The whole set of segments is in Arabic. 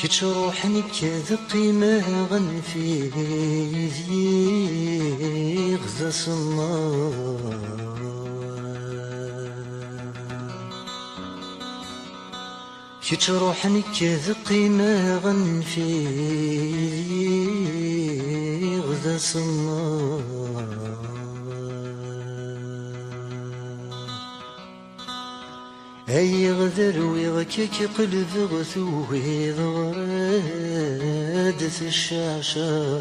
كيش روحني كذقيمة غنفي غزا صمار كيش روحني كذقيمة غنفي غزا صمار أي غذر ويغكك قلب غثوه ضرادة الشعشع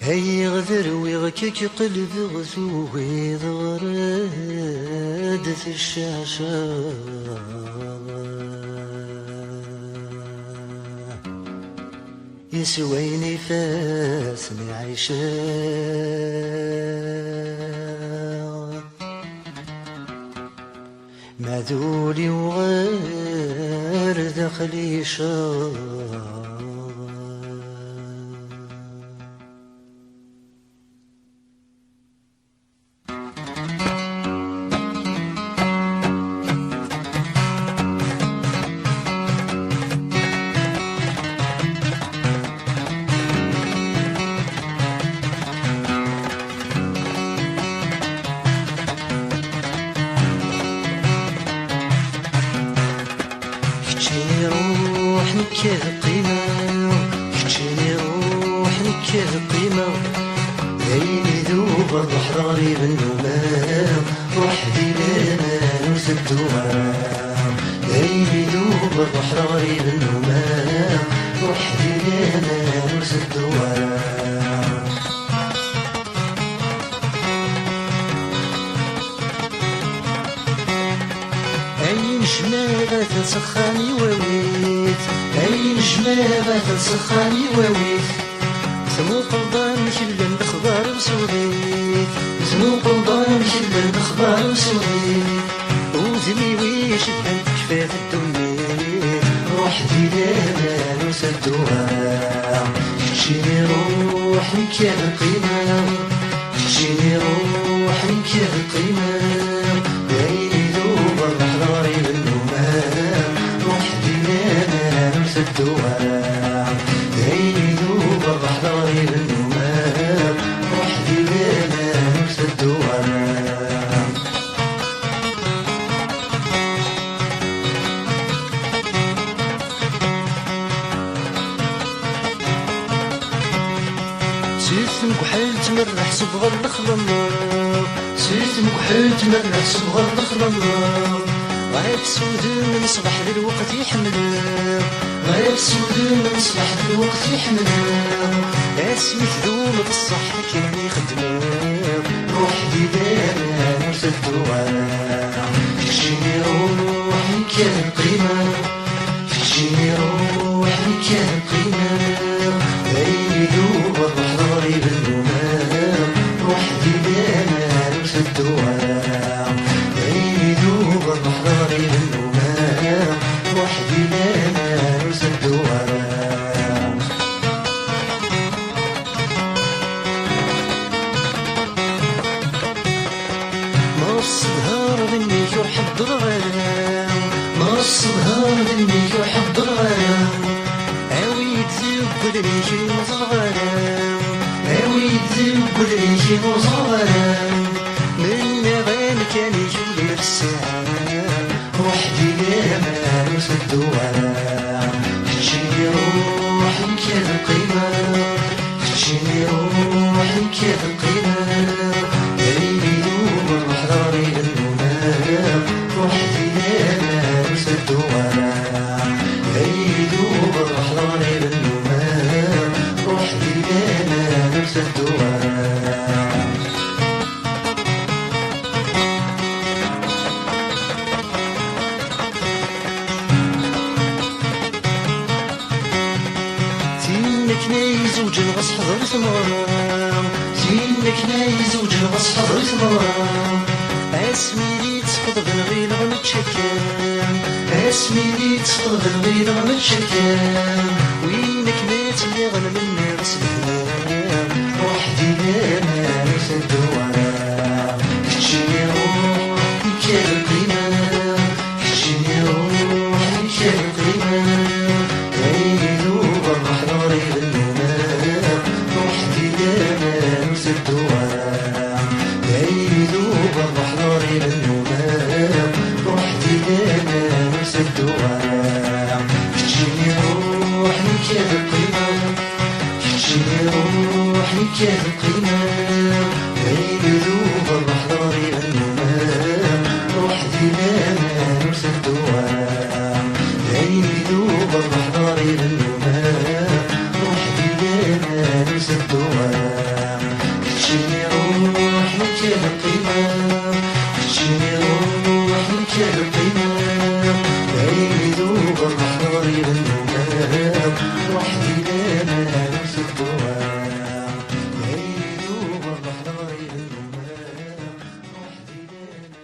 أي غذر ويغكك قلب غثوه ضرادة الشعشع يسويني فاسني عيشا مذولي وغير دخلي شار روحني كالقيمة كتشيني روحني كالقيمة ليلي ذوب الضحراري بالنمام وحدي لامان وسدوام ليلي ذوب الضحراري بالنمام وحدي لامان وسدوام أي نجمة تسخاني وويت أي نجمة تسخاني وويت سمو قلبان كلا الأخبار وسويت سمو قلبان كلا الأخبار وسويت وزمي ويش بحال كفاف الدنيا وحدي لامان وسدوها تجيني روحي كالقيمة تجيني روحي كالقيمة الدوام ليلي ذوب الضحضاري بالنمام وحدي لانا نفس الدوام سيثمك وحال تمرح صبغ الخلم سيثمك وحال تمرح صبغ الخلم غايب سود من صباح للوقت يحمل غايب سود من صباح للوقت يحمل اسمي تذوم بالصح كان يخدم روحي دايما مرتدوها تجيني روحي كان قيمة تجيني روحي كان قيمة ليلي ذوب الضحضاري بالنمام روحي دايما مرتدوها ليلي ذوب الضحضاري بالنمام وحدي لانا نسدوها ما السهر مني يحب الغلام ما السهر مني يحب الغلام عاويد زيب ليكي مصغرام عاويد زيب ليكي مصغرام من غير كان يجولي في الساعة وحدي لامان وسدوها تجيني روحي كالقيمة تجيني روحي كالقيمة ليلي ذوب الضحضاري بالنمام وحدي لامان وسدوها ليلي ذوب الضحضاري بالنمام وحدي لامان وسدوها ناي زوج الغص حضر ثمرام زينك ناي زوج الغص حضر ثمرام اسمي لي تسقط بالغيل غنتشكام اسمي لي تسقط بالغيل غنتشكام وينك مات اللي غنمني غصب الهام وحدي لانا نسد الدوام تجيني روحي كالقيمة كاد القيمة كتجيني روح لي كاد القيمة عيني ذوب الرحضر النوام روح دينا نرث الدوام عيني ذوب الرحضر النوام روح دينا نرث الدوام كتجيني روح لي كاد القيمة كتجيني روح لي كاد القيمة